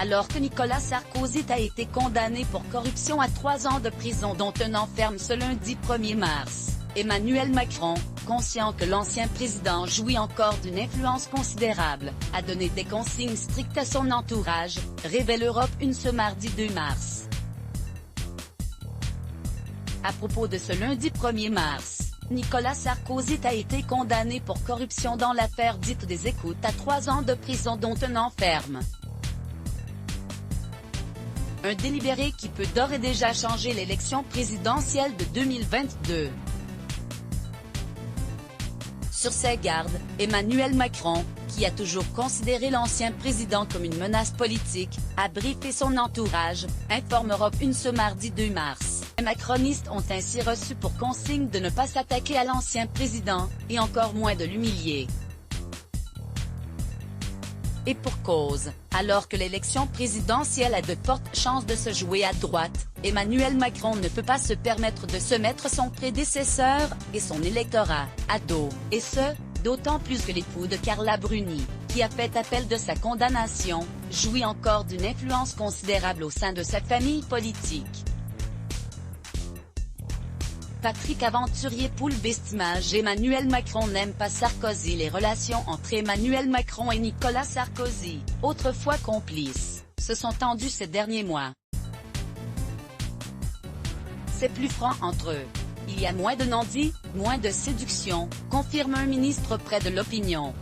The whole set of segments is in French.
alors que Nicolas Sarkozy a été condamné pour corruption à 3 ans de prison dont 1 an ferme ce lundi 1er mars. Emmanuel Macron, conscient que l'ancien président jouit encore d'une influence considérable, a donné des consignes strictes à son entourage, révèle Europe 1 ce mardi 2 mars. À propos de ce lundi 1er mars, Nicolas Sarkozy a été condamné pour corruption dans l'affaire dite des écoutes à 3 ans de prison dont 1 an ferme. Un délibéré qui peut d'ores et déjà changer l'élection présidentielle de 2022. Sur ses gardes, Emmanuel Macron, qui a toujours considéré l'ancien président comme une menace politique, a briefé son entourage, informe Europe 1 ce mardi 2 mars. Les macronistes ont ainsi reçu pour consigne de ne pas s'attaquer à l'ancien président, et encore moins de l'humilier. Et pour cause, alors que l'élection présidentielle a de fortes chances de se jouer à droite, Emmanuel Macron ne peut pas se permettre de se mettre son prédécesseur, et son électorat, à dos, et ce, d'autant plus que l'époux de Carla Bruni, qui a fait appel de sa condamnation, jouit encore d'une influence considérable au sein de sa famille politique. Patrick Aventurier Poule Bestimage. Emmanuel Macron n'aime pas Sarkozy. Les relations entre Emmanuel Macron et Nicolas Sarkozy, autrefois complices, se sont tendues ces derniers mois. C'est plus franc entre eux. Il y a moins de non-dits, moins de séduction, confirme un ministre près de l'opinion.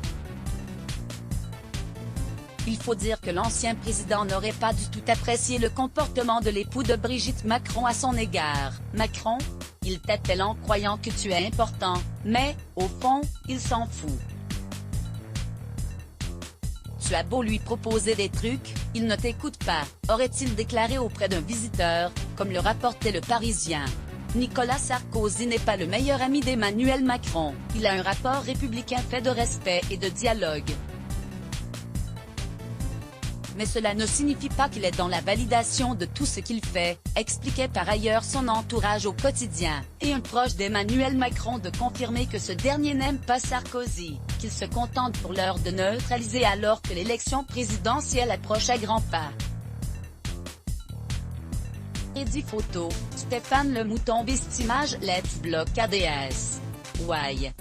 Il faut dire que l'ancien président n'aurait pas du tout apprécié le comportement de l'époux de Brigitte Macron à son égard. Macron, il t'appelle en croyant que tu es important, mais, au fond, il s'en fout. Tu as beau lui proposer des trucs, il ne t'écoute pas, aurait-il déclaré auprès d'un visiteur, comme le rapportait Le Parisien. Nicolas Sarkozy n'est pas le meilleur ami d'Emmanuel Macron, il a un rapport républicain fait de respect et de dialogue. Mais cela ne signifie pas qu'il est dans la validation de tout ce qu'il fait, expliquait par ailleurs son entourage au quotidien, et un proche d'Emmanuel Macron de confirmer que ce dernier n'aime pas Sarkozy, qu'il se contente pour l'heure de neutraliser alors que l'élection présidentielle approche à grands pas. Edit photo, Stéphane Le Mouton Bestimage. Let's block ADS. Why?